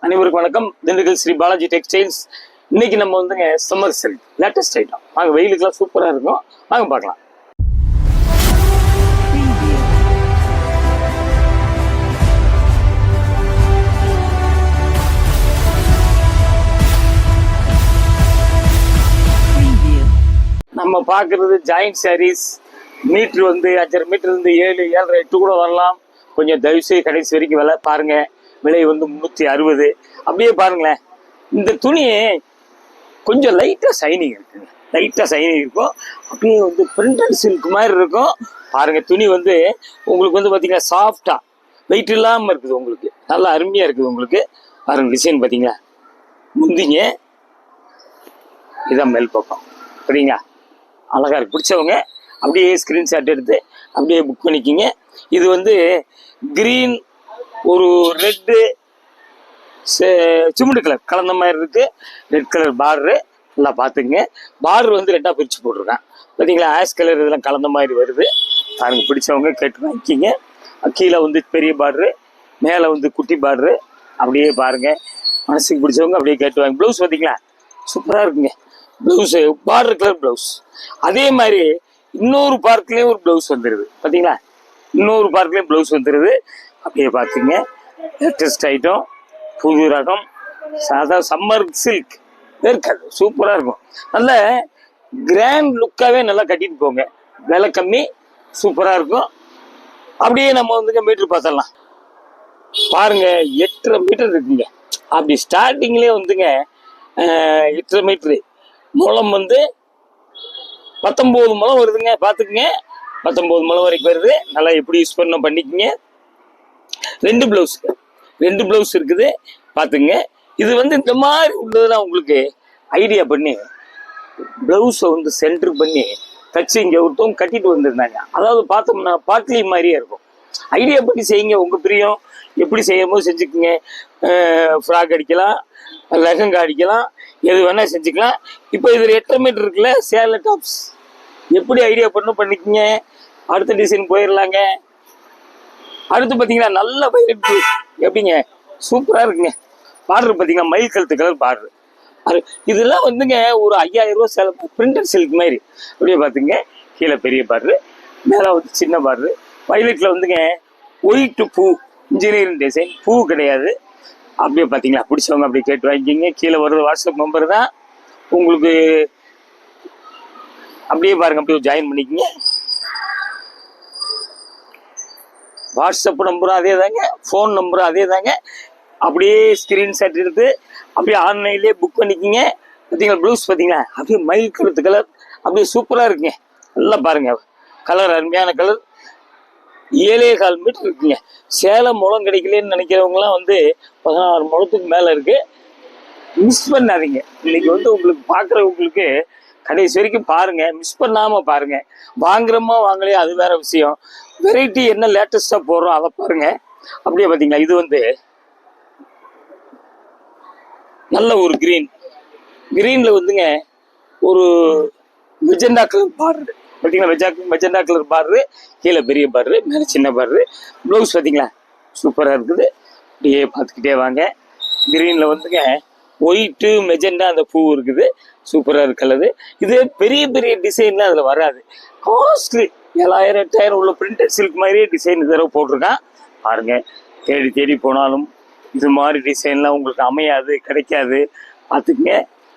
அனைவருக்கும் வணக்கம். திண்டுக்கல் ஸ்ரீ பாலாஜி டெக்ஸ்டைல்ஸ். இன்னைக்கு நம்ம வந்துங்க சம்மர் சில்க் லேட்டஸ்ட் ஐட்டம். வாங்க, வெயிலுக்குலாம் சூப்பராக இருக்கும். வாங்க பார்க்கலாம். நம்ம பார்க்குறது ஜாயிண்ட் சாரீஸ். மீட்ரு வந்து 5.5 மீட்டர் இருந்து 7, 7.5, 8 கூட வரலாம். கொஞ்சம் தயவுசெய்து கடைசி வரைக்கும் விலை பாருங்கள். விலை வந்து 360. அப்படியே பாருங்களேன், இந்த துணி கொஞ்சம் லைட்டாக சைனிங் இருக்குங்க. லைட்டாக சைனிங் இருக்கும். அப்படியே வந்து பிரிண்டட் சில்க் மாதிரி இருக்கும். பாருங்கள், துணி வந்து உங்களுக்கு வந்து பார்த்தீங்கன்னா சாஃப்டாக வெயிட் இல்லாமல் இருக்குது. உங்களுக்கு நல்லா அருமையாக இருக்குது. உங்களுக்கு பாருங்கள், டிசைன் பார்த்தீங்களா, முந்திங்க இதான் மேல் பக்கம். சரிங்களா, அழகாக இருக்குது. பிடிச்சவங்க அப்படியே ஸ்க்ரீன்ஷாட் எடுத்து அப்படியே புக் பண்ணிக்கிங்க. இது வந்து க்ரீன், ஒரு ரெட்டு, சிமெண்ட் கலர் கலந்த மாதிரி இருக்குது. Red colour border. நல்லா பார்த்துங்க, பார்டர் வந்து ரெட்டாக பிரித்து போட்டிருக்கேன். பார்த்தீங்களா, ஆஷ் கலர் இதெல்லாம் கலந்த மாதிரி வருது. பாருங்க, பிடிச்சவங்க கேட்டு வாங்கிக்கிங்க. கீழே வந்து பெரிய பார்டரு, மேலே வந்து குட்டி பார்டரு. அப்படியே பாருங்கள், மனசுக்கு பிடிச்சவங்க அப்படியே கேட்டு வாங்க. ப்ளவுஸ் பார்த்தீங்களா, சூப்பராக இருக்குங்க. Blouse border colour blouse. அதே மாதிரி இன்னொரு பார்க்லேயும் ஒரு ப்ளவுஸ் வந்துடுது. பார்த்தீங்களா, இன்னொரு பார்க்லேயும் ப்ளவுஸ் வந்துடுது. அப்படியே பார்த்துங்க, லேட்டஸ்ட் ஐட்டம், புது ரகம், சாதா சம்மர் சில்க் இருக்காது. சூப்பராக இருக்கும். நல்ல கிராண்ட் லுக்காகவே நல்லா கட்டிட்டு போங்க. விலை கம்மி, சூப்பராக இருக்கும். அப்படியே நம்ம வந்துங்க மீட்ரு பார்த்தலாம். பாருங்க, 8.5 மீட்டர் இருக்குங்க. அப்படி ஸ்டார்டிங்லேயே வந்துங்க 8.5 மீட்ரு. முளம் வந்து 19 முளம் வருதுங்க. பார்த்துக்குங்க, 19 முளம் வரைக்கும் வருது. நல்லா எப்படி யூஸ் பண்ண பண்ணிக்கங்க. 2 ப்ளவுஸ் இருக்குது. பார்த்துங்க, இது வந்து இந்த மாதிரி உள்ளதெல்லாம் உங்களுக்கு ஐடியா பண்ணி ப்ளவுஸை வந்து சென்டர் பண்ணி தச்சு இங்கே ஒருத்தவங்க கட்டிட்டு வந்திருந்தாங்க. அதாவது பார்த்தோம்னா பாட்லி மாதிரியே இருக்கும். ஐடியா பண்ணி செய்யுங்க. உங்கள் பிரியம் எப்படி செய்யும் போது செஞ்சுக்குங்க. ஃப்ராக் அடிக்கலாம், லெஹங்கா அடிக்கலாம், எது வேணால் செஞ்சுக்கலாம். இப்போ இதில் 8.5 மீட்டர் இருக்குல்ல, சேலை டாப்ஸ் எப்படி ஐடியா பண்ணிக்கங்க. அடுத்த டிசைன் போயிடலாங்க. அடுத்து பார்த்தீங்கன்னா நல்ல வைலட் ப்ளூ. எப்படிங்க, சூப்பராக இருக்குங்க. பார்டர் பார்த்தீங்கன்னா மயில் கழுத்து கலர் பார்டர். அது இதெல்லாம் வந்துங்க ஒரு 5000 ரூபா சேலை. பிரிண்டட் சில்க் மாதிரி. அப்படியே பார்த்துங்க, கீழே பெரிய பார்டரு, மேலே வந்து சின்ன பார்டரு. வைலட்டில் வந்துங்க ஒயிட்டு பூ, இன்ஜினியரிங் டிசைன், பூ கிடையாது. அப்படியே பார்த்தீங்களா, பிடிச்சவங்க அப்படியே கேட்டு வாங்கிக்கிங்க. கீழே வருது வாட்ஸ்அப் நம்பர் தான் உங்களுக்கு. அப்படியே பாருங்க, அப்படியே ஜாயின் பண்ணிக்கிங்க. வாட்ஸ்அப் நம்பரும் அதே தாங்க, ஃபோன் நம்பரும் அதே தாங்க. அப்படியே ஸ்க்ரீன்ஷாட் எடுத்து அப்படியே ஆன்லைன்லேயே புக் பண்ணிக்கிங்க. பார்த்தீங்களா, ப்ளவுஸ் பார்த்தீங்களா, அப்படியே மயில் கழுத்து கலர், அப்படியே சூப்பராக இருக்குங்க. நல்லா பாருங்க, கலர் அருமையான கலர். 7.25 மீட்டர் இருக்குங்க. சேலம் முளம் கிடைக்கலன்னு நினைக்கிறவங்களாம் வந்து 16 முளத்துக்கு மேலே இருக்குது. மிஸ் பண்ணாதீங்க. இன்னைக்கு வந்து உங்களுக்கு பார்க்குறவங்களுக்கு கடைசி வரைக்கும் பாருங்க, மிஸ் பண்ணாமல் பாருங்க. வாங்குறோமா வாங்கலையா அது வேற விஷயம். வெரைட்டி என்ன லேட்டஸ்டாக போடுறோம் அதை பாருங்க. அப்படியே பார்த்தீங்களா, இது வந்து நல்ல ஒரு கிரீனில் வந்துங்க ஒரு மெஜெண்டா கலர் பார்டரு. பார்த்தீங்களா, மெஜெண்டா கலர் பார்டரு, கீழே பெரிய பார்டரு, மேலே சின்ன பார்டரு. ப்ளவுஸ் பார்த்தீங்களா, சூப்பராக இருக்குது. அப்படியே பார்த்துக்கிட்டே வாங்க. கிரீனில் வந்துங்க ஒயிட்டு மெஜெண்டா அந்த பூ இருக்குது. சூப்பராக இருக்கிறது. இது பெரிய பெரிய டிசைன்லாம் அதில் வராது. காஸ்ட்லி 7000, 8000 உள்ள பிரிண்டட் சில்க் மாதிரியே டிசைன் இந்த தடவை போட்டிருக்கான். பாருங்க, தேடி தேடி போனாலும் இது மாதிரி டிசைன்லாம் உங்களுக்கு அமையாது, கிடைக்காது. பார்த்துக்குங்க.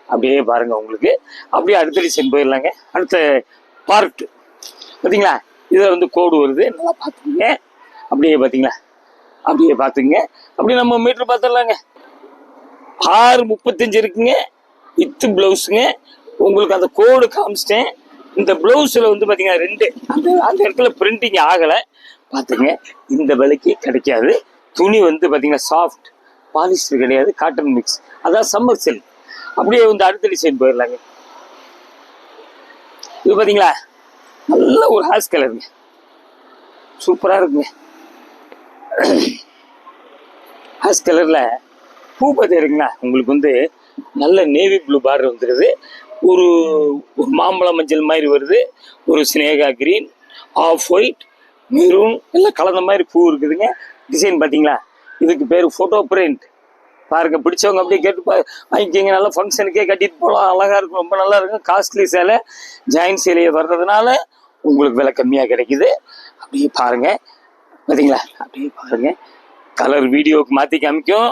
அப்படியே பாருங்க உங்களுக்கு. அப்படியே அடுத்த டிசைன் போயிடலாங்க. அடுத்த பார்ட் பார்த்தீங்களா, இதில் வந்து கோடு வருது. நல்லா பார்த்துக்குங்க. அப்படியே பார்த்தீங்களா, அப்படியே பார்த்துக்குங்க. அப்படியே நம்ம மீட்ரு பார்த்துடலாங்க. 6.35 இருக்குங்க. வித்து ப்ளவுஸுங்க. உங்களுக்கு அந்த கோடு காமிச்சிட்டேன். இந்த ப்ளவுஸில் வந்து பார்த்தீங்கன்னா 2 அந்த இடத்துல பிரிண்டிங் ஆகலை. பார்த்துங்க, இந்த விலைக்கு கிடைக்காது. துணி வந்து பார்த்தீங்கன்னா சாஃப்ட், பாலிஸ்டர் கிடையாது, காட்டன் மிக்ஸ். அதான் சம்மர் சில்க். அப்படியே வந்து அடுத்த டிசைன் போயிடலாங்க. இது பார்த்தீங்களா, நல்ல ஒரு ஹாஷ் கலருங்க. சூப்பராக இருக்குங்க. ஹாஷ் கலரில் பூ பார்த்துருக்குங்களா, உங்களுக்கு வந்து நல்ல நேவி ப்ளூ பார்டர் வந்துடுது. ஒரு மாம்பழம் மஞ்சள் மாதிரி வருது. ஒரு ஸ்னேகா கிரீன், ஆஃப் ஒயிட், மெரூன் எல்லாம் கலந்த மாதிரி பூ இருக்குதுங்க. டிசைன் பார்த்தீங்களா, இதுக்கு பேர் ஃபோட்டோ பிரிண்ட். பாருங்க, பிடிச்சவங்க அப்படியே கேட்டு வாங்கிக்கிங்க. நல்லா ஃபங்க்ஷனுக்கே கட்டிட்டு போகலாம், அழகா இருக்கும், ரொம்ப நல்லா இருக்கும். காஸ்ட்லி சேலை, ஜாயின் சேலையை வர்றதுனால உங்களுக்கு விலை கம்மியாக கிடைக்குது. அப்படியே பாருங்க, பார்த்தீங்களா? அப்படியே பாருங்க, கலர் வீடியோவுக்கு மாற்றி காமிக்கும்.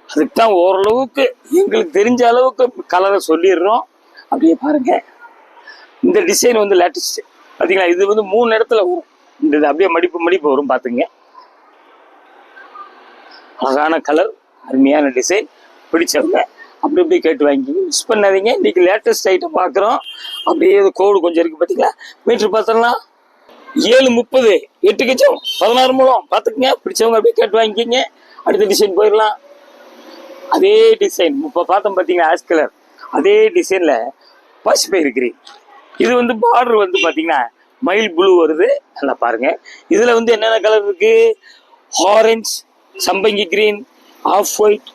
அதுக்கு தான் ஓரளவுக்கு எங்களுக்கு தெரிஞ்ச அளவுக்கு கலரை சொல்லிடுறோம். அப்படியே பாருங்க, இந்த டிசைன் வந்து லேட்டஸ்ட். பார்த்தீங்களா? இது வந்து 3 இடத்துல வரும். இந்த இது அப்படியே மடிப்பு வரும், பார்த்துங்க. அழகான கலர், அருமையான டிசைன். பிடிச்சவங்க அப்படி அப்படியே கேட்டு வாங்கிக்கிங்க, மிஸ் பண்ணாதீங்க. இன்னைக்கு லேட்டஸ்ட் ஐட்டம் பார்க்குறோம். அப்படியே கோடு கொஞ்சம் இருக்குது, பார்த்தீங்களா? மீட்ரு பார்த்தோம்னா 730, 8 கச்சம் 16 மூலம் பார்த்துக்குங்க. பிடிச்சவங்க அப்படியே கேட்டு வாங்கிக்கிங்க. அடுத்த டிசைன் போயிடலாம். அதே டிசைன் இப்போ பார்த்தோம், பார்த்தீங்கன்னா ஆஷ் கலர். அதே டிசைனில் பசுப்பயிறு கிரீன். இது வந்து பார்டர் வந்து பார்த்தீங்கன்னா மயில் ப்ளூ வருது. நல்லா பாருங்க, இதில் வந்து என்னென்ன கலர் இருக்கு? ஆரஞ்சு, சம்பங்கி கிரீன், ஆஃப் ஒயிட்,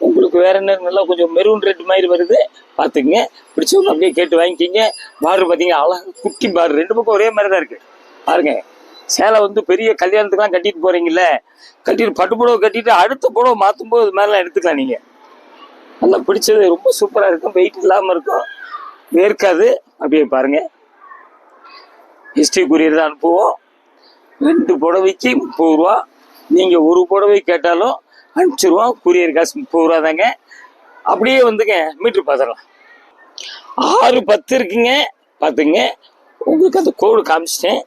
உங்களுக்கு வேற என்ன நல்லா கொஞ்சம் மெரூன் ரெட் மாதிரி வருது, பார்த்துக்குங்க. பிடிச்சவங்க அப்படியே கேட்டு வாங்கிக்கிங்க. பார்டர் பார்த்தீங்கன்னா அழகாக குட்டி பார்டர், 2 பக்கம் ஒரே மாதிரி தான் இருக்கு. பாருங்க, சேலை வந்து பெரிய கல்யாணத்துக்குலாம் கட்டிட்டு போறீங்கல்ல, கட்டிட்டு பட்டு புடவை கட்டிட்டு அடுத்த புடவை மாற்றும் போது இது மாதிரிலாம் எடுத்துக்கலாம். நீங்கள் நல்லா பிடிச்சது, ரொம்ப சூப்பராக இருக்கும், வெயிட் இல்லாமல் இருக்கும், வேர்க்காது. அப்படியே பாருங்க, ஹிஸ்ட்ரி கூரியர் தான் அனுப்புவோம். 2 புடவைக்கு 30 ரூபா. நீங்கள் ஒரு புடவை கேட்டாலும் அனுப்பிச்சிருவோம். கூரியர் காசு 30 ரூபா தாங்க. அப்படியே வந்துங்க மீட்ரு பார்த்துடலாம். 610 இருக்குங்க, பார்த்துங்க. உங்களுக்கு அந்த கோடு காமிச்சிட்டேன்.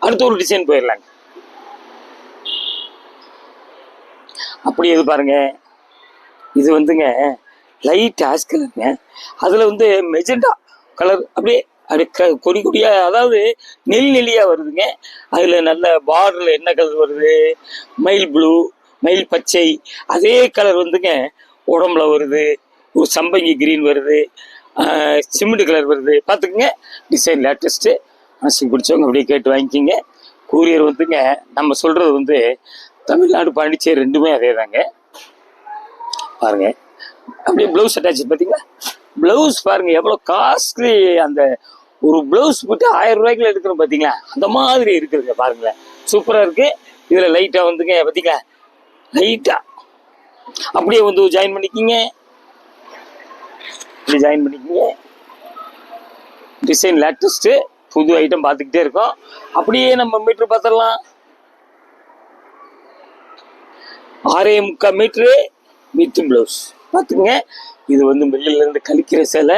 அடுத்த ஒரு டிசைன் போயிடலாங்க. அப்படியே இது பாருங்க, இது வந்துங்க லைட் ஆஷ் கலருங்க. அதில் வந்து மெஜெண்டா கலர் அப்படியே கொடி கொடியாக, அதாவது நெல்லியாக வருதுங்க. அதில் நல்ல பார்டரில் என்ன கலர் வருது? மயில் ப்ளூ, மயில் பச்சை, அதே கலர் வந்துங்க உடம்புல வருது. ஒரு சம்பங்கி கிரீன் வருது, சிமெண்ட் கலர் வருது, பார்த்துக்குங்க. Design latest. மனசுக்கு பிடிச்சவங்க அப்படியே கேட்டு வாங்கிக்கிங்க. கூரியர் வந்துங்க நம்ம சொல்கிறது வந்து தமிழ்நாடு, பாண்டிச்சேரி ரெண்டுமே அதே தாங்க. பாருங்க, அப்படியே ப்ளவுஸ் அட்டாச் பார்த்தீங்களா? ப்ளவுஸ் பாருங்க எவ்வளோ காஸ்ட்லி. அந்த ஒரு ப்ளவுஸ் போட்டு 1000 ரூபாய்க்குள்ள எடுக்கிறோம், பார்த்தீங்களா? அந்த மாதிரி இருக்குதுங்க. பாருங்களேன், சூப்பராக இருக்கு. இதில் லைட்டாக வந்துங்க, பார்த்தீங்களா? லைட்டாக அப்படியே வந்து ஜாயின் பண்ணிக்கிங்க. இப்படி ஜாயின் பண்ணிக்கிங்க. டிசைன் லேட்டஸ்ட்டு, புது ஐட்டம் பார்த்துக்கிட்டே இருக்கோம். அப்படியே நம்ம மீட்ரு பார்த்துடலாம். 6.25 மீட்ரு வித் ப்ளவுஸ், பார்த்துங்க. இது வந்து மில்லிலேருந்து கழிக்கிற சேலை,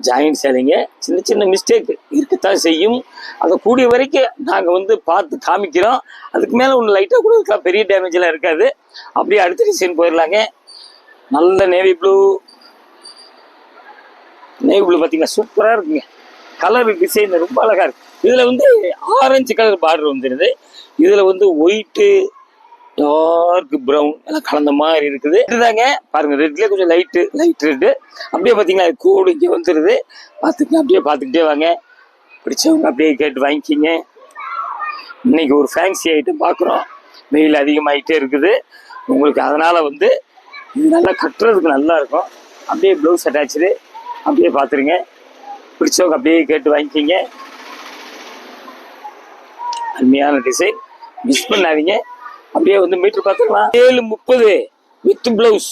ஜாயின் சேலைங்க. சின்ன சின்ன மிஸ்டேக் இருக்கத்தான் செய்யும். அதை கூடிய வரைக்கும் நாங்கள் வந்து பார்த்து காமிக்கிறோம். அதுக்கு மேலே ஒன்று லைட்டாக கூட இருக்கலாம், பெரிய டேமேஜெலாம் இருக்காது. அப்படியே அடுத்த டிசைன் போயிடலாங்க. நல்ல நேவி ப்ளூ. நேவி ப்ளூ பார்த்தீங்கன்னா சூப்பராக இருக்குங்க. கலர் டிசைன் ரொம்ப அழகாக இருக்குது. இதில் வந்து ஆரஞ்சு கலர் பார்டர் வந்துடுது. இதில் வந்து ஒயிட்டு, டார்க் ப்ரௌன் எல்லாம் கலந்த மாதிரி இருக்குது. இதுதாங்க பாருங்க, ரெட்லேயே கொஞ்சம் லைட் ரெட்டு. அப்படியே பார்த்தீங்கன்னா கோடு இங்கே வந்துடுது, பார்த்துங்க. அப்படியே பார்த்துக்கிட்டே வாங்க. பிடிச்சவங்க அப்படியே கேட்டு வாங்கிக்கிங்க. இன்னைக்கு ஒரு ஃபேன்சி ஐட்டம் பார்க்குறோம். வெயில் அதிகமாகிட்டே இருக்குது உங்களுக்கு, அதனால் வந்து இது நல்லா கட்டுறதுக்கு நல்லா இருக்கும். அப்படியே ப்ளவுஸ் அட்டாச்சு, அப்படியே பார்த்துருங்க. பிடிச்சவங்க அப்படியே கேட்டு வாங்கிக்கிங்க. அருமையான டிசைன், மிஸ் பண்ணாதீங்க. அப்படியே வந்து மீட்டர் பார்த்துக்கலாம். 730 வித் ப்ளவுஸ்.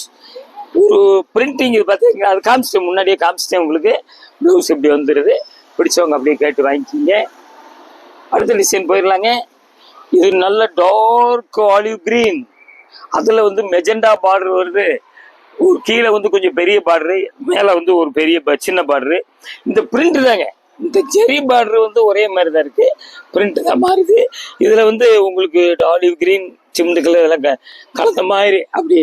ஒரு பிரிண்டிங் இது பார்த்தீங்கன்னா, அது காமிச்சிட்டேன், முன்னாடியே காமிச்சிட்டேன் உங்களுக்கு. ப்ளவுஸ் இப்படி வந்துடுது. பிடிச்சவங்க அப்படியே கேட்டு வாங்கிக்கிங்க. அடுத்த டிசைன் போயிடலாங்க. இது நல்ல டார்க் ஆலிவ் கிரீன். அதில் வந்து மெஜெண்டா பார்டர் வருது. ஒரு கீழே வந்து கொஞ்சம் பெரிய பார்டரு, மேலே வந்து ஒரு பெரிய சின்ன பார்டரு. இந்த பிரிண்ட் தாங்க, இந்த ஜெரி பார்டர் வந்து ஒரே மாதிரி தான் இருக்குது, பிரிண்ட் தான் மாறுது. இதில் வந்து உங்களுக்கு ஆலிவ் கிரீன், சிமெண்ட் கலர் இதெல்லாம் கலந்த மாதிரி அப்படி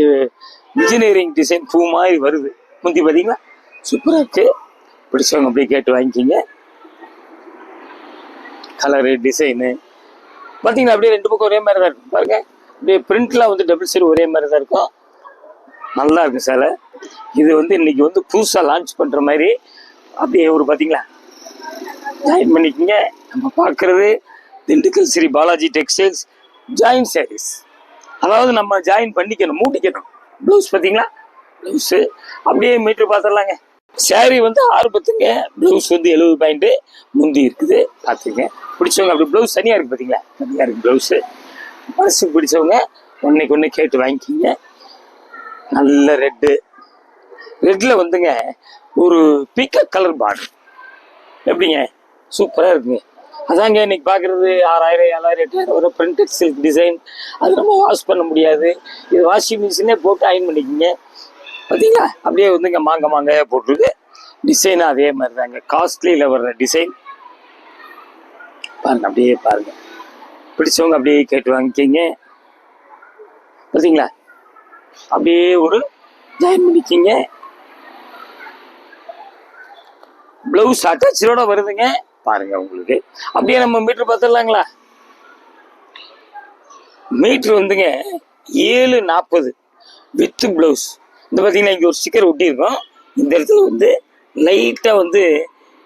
இன்ஜினியரிங் டிசைன் பூ மாதிரி வருது. முந்தி பார்த்தீங்களா? சூப்பராக இருக்குது. பிடிச்சவங்க அப்படியே கேட்டு வாங்கிக்கிங்க. கலரு டிசைனு பார்த்தீங்கன்னா அப்படியே 2 பக்கம் ஒரே மாதிரி தான் இருக்கும். பாருங்கள், அப்படியே பிரிண்ட்லாம் வந்து டபுள் சைடு ஒரே மாதிரி தான் இருக்கும். நல்லா இருக்கும் சேலை. இது வந்து இன்னைக்கு வந்து புதுசாக லான்ச் பண்ணுற மாதிரி அப்படியே ஒரு பார்த்தீங்களா, ஜாயின் பண்ணிக்கோங்க. நம்ம பார்க்குறது திண்டுக்கல் ஸ்ரீ பாலாஜி டெக்ஸ்டைல்ஸ் ஜாயின் சாரீஸ். அதாவது நம்ம ஜாயின் பண்ணிக்கணும், மூட்டிக்கணும். ப்ளவுஸ் பார்த்தீங்களா? ப்ளவுஸு அப்படியே மீட்ரு பார்த்துடலாங்க. சாரீ வந்து 610ங்க, ப்ளவுஸ் வந்து 70 பாயிண்ட்டு முந்தி இருக்குது, பார்த்துங்க. பிடிச்சவங்க அப்படி ப்ளவுஸ் தனியாக இருக்குது, பார்த்தீங்களா? தனியாக இருக்குது ப்ளவுஸு. மனசுக்கு பிடிச்சவங்க ஒன்றைக்கு ஒன்று கேட்டு வாங்கிக்கிங்க. நல்ல ரெட்ல வந்துங்க ஒரு பீக்கக் கலர் பார்டர். எப்படிங்க சூப்பராக இருக்குங்க. அதாங்க இன்னைக்கு பார்க்குறது 6000 7000 8000 வர பிரிண்டட் சில்க் டிசைன். அது நம்ம வாஷ் பண்ண முடியாது. இது வாஷிங் மிஷினே போட்டு அயன் பண்ணிக்கிங்க. பார்த்தீங்களா அப்படியே வந்துங்க மாங்காயாக போட்டிருக்கு. டிசைனும் அதே மாதிரி தாங்க, காஸ்ட்லியில் வர்ற டிசைன் பாருங்க. அப்படியே பாருங்க, பிடிச்சவங்க அப்படியே கேட்டு வாங்கிக்கிங்க. பார்த்தீங்களா அப்படியே ஒரு ஜாயின் பண்ணிக்கிங்க. பிளவுஸ் அட்டாச்சோட வருதுங்க பாருங்க. உங்களுக்கு அப்படியே நம்ம மீட்டர் பார்த்துடலாங்களா? மீட்டர் வந்துங்க 740 வித் பிளவுஸ். இந்த பார்த்தீங்கன்னா இங்கே ஒரு ஸ்டிக்கர் ஒட்டி இருக்கும். இந்த இடத்துல வந்து லைட்டாக வந்து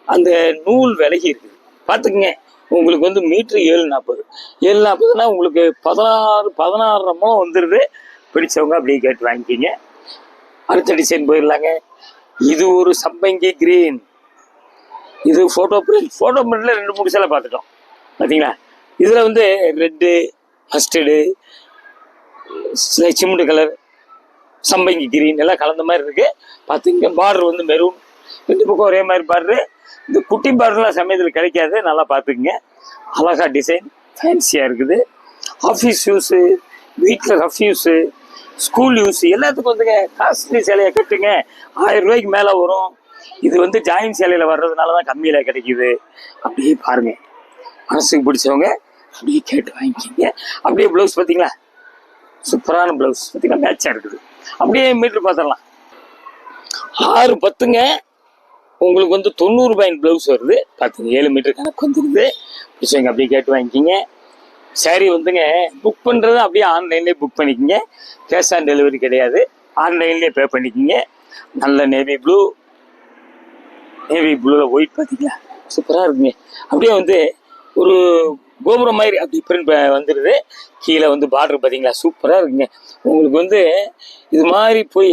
அந்த நூல் விலகி இருக்குது பார்த்துக்குங்க. உங்களுக்கு வந்து மீட்ரு 740 உங்களுக்கு 16 மூலம் வந்துடுது. பிடிச்சவங்க அப்படியே கேட்டு வாங்கிக்கிங்க. அடுத்த டிசைன் போயிடலாங்க. இது ஒரு சம்பங்கி கிரீன். இது ஃபோட்டோ பிரிண்டில் 2-3 சேலை பார்த்துட்டோம் பார்த்தீங்களா. இதில் வந்து ரெட்டு, மஸ்டர்டு, சிமெண்ட் கலர், சம்பங்கி கிரீன் எல்லாம் கலந்த மாதிரி இருக்கு பார்த்துங்க. பார்டர் வந்து மெரூன், 2 பக்கம் ஒரே மாதிரி பார்டரு. இந்த குட்டி பார்டர்லாம் சமயத்தில் கிடைக்காது, நல்லா பார்த்துக்குங்க. அழகா டிசைன் ஃபேன்சியாக இருக்குது. ஆஃபீஸ் யூஸு, வீட்டில் ரஃப் யூஸு, ஸ்கூல் யூஸ் எல்லாத்துக்கும் வந்துங்க காஸ்ட்லி சேலையை கட்டுங்க. 1000 ரூபாய்க்கு மேலே வரும். இது வந்து ஜாயின் சேலையில் வர்றதுனால தான் கம்மியில் கிடைக்குது. அப்படியே பாருங்க, மனசுக்கு பிடிச்சவங்க அப்படியே கேட்டு வாங்கிக்கிங்க. அப்படியே ப்ளவுஸ் பார்த்தீங்களா, சூப்பரான ப்ளவுஸ் பார்த்தீங்கன்னா மேட்சாக இருக்குது. அப்படியே மீட்ரு பார்த்துடலாம். 6-10ங்க உங்களுக்கு வந்து 90 ரூபாயின் ப்ளவுஸ் வருது பார்த்துங்க. 7 மீட்டர் கணக்கு வந்துடுது. பிடிச்சவங்க அப்படியே கேட்டு வாங்கிக்கிங்க. சாரி வந்துங்க புக் பண்ணுறது அப்படியே ஆன்லைன்லேயே புக் பண்ணிக்கிங்க. கேஷ் ஆன் டெலிவரி கிடையாது, ஆன்லைன்லேயே பே பண்ணிக்கிங்க. நல்ல நேவி ப்ளூவில் ஒயிட் பார்த்தீங்களா, சூப்பராக இருக்குங்க. அப்படியே வந்து ஒரு கோபுரம் மாதிரி அப்படி பிரிண்ட் வந்துடுது. கீழே வந்து பார்டர் பார்த்தீங்களா, சூப்பராக இருக்குங்க. உங்களுக்கு வந்து இது மாதிரி போய்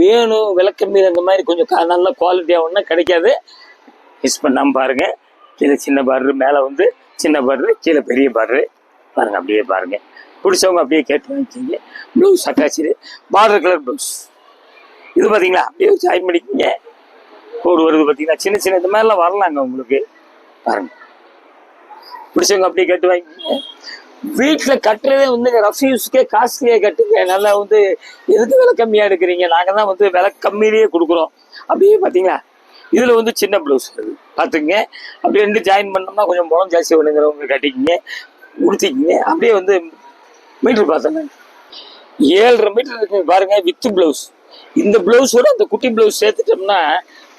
வேணும் விளக்கம்பீர் அந்த மாதிரி கொஞ்சம் நல்ல குவாலிட்டியாக ஒன்றா கிடைக்காது. மிஸ் பண்ணாமல் பாருங்கள். கீழே சின்ன பார்டரு, மேலே வந்து சின்ன பார்டரு, கீழே பெரிய பார்டரு பாருங்கள். அப்படியே பாருங்கள். பிடிச்சவங்க அப்படியே கேட்டு வாங்கிக்கிங்க. Blouse attach border colour blouse. இது பார்த்தீங்களா அப்படியே ஜாயின் பண்ணிக்கிங்க. கோடு வருது பார்த்தீங்கன்னா, சின்ன சின்ன இந்த மாதிரிலாம் வரலாங்க உங்களுக்கு பாருங்கள். பிடிச்சவங்க அப்படியே கேட்டு வாங்கிக்கிங்க. வீட்டில் கட்டுறதே வந்து ரஃப் யூஸ்க்கே காஸ்ட்லியாக கட்டுங்க. நல்லா வந்து எதுக்கு விலை கம்மியாக எடுக்கிறீங்க, நாங்கள் தான் வந்து விலை கம்மியிலேயே கொடுக்குறோம். அப்படியே பார்த்தீங்களா இதில் வந்து சின்ன ப்ளவுஸ் வருது பார்த்துக்குங்க. அப்படியே 2 ஜாயின் பண்ணோம்னா கொஞ்சம் முளம் ஜாஸ்தி வேணுங்கிறவங்க கட்டிக்கிங்க, உடுத்திக்கிங்க. அப்படியே வந்து மீட்ரு பார்த்தோங்க 7.5 மீட்டர் இருக்குங்க பாருங்க வித் ப்ளவுஸ். இந்த ப்ளவுஸோட அந்த குட்டி ப்ளவுஸ் சேர்த்துட்டோம்னா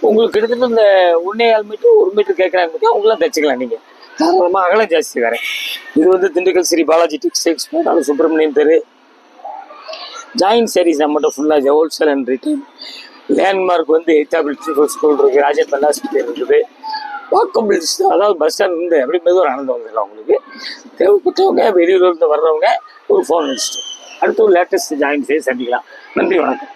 உங்களுக்கு கிட்டத்தட்ட இந்த 1.25 மீட்டர் 1 மீட்டர் கேட்குறாங்க, அவங்களாம் தைச்சிக்கலாம். நீங்கள் தாராளமாக அகலம் ஜாஸ்தி வரேன். இது வந்து திண்டுக்கல் ஸ்ரீ பாலாஜி டெக்ஸ்டைல்ஸ், சுப்பிரமணியன் தெரு. ஜாயின் சாரீஸ் நம்மகிட்ட ஃபுல்லாக ஹோல்சேல் அண்ட் ரீட்டைல். லேண்ட்மார்க் வந்து 8 ஸ்கூல் இருக்குது, ராஜேந்திர ஹாஸ்பிட்டல் இருக்குது. வாக்கபிள், அதாவது பஸ் ஸ்டாண்ட் இருந்து அப்படி மெதுவாக நடந்து வந்துடலாம். உங்களுக்கு தேவைப்பட்டவங்க வெளியூர்லேருந்து வர்றவங்க ஒரு ஃபோன் வச்சுட்டு அடுத்து ஒரு லேட்டஸ்ட் ஜாயின் செய்ய சந்திக்கலாம். நன்றி, வணக்கம்.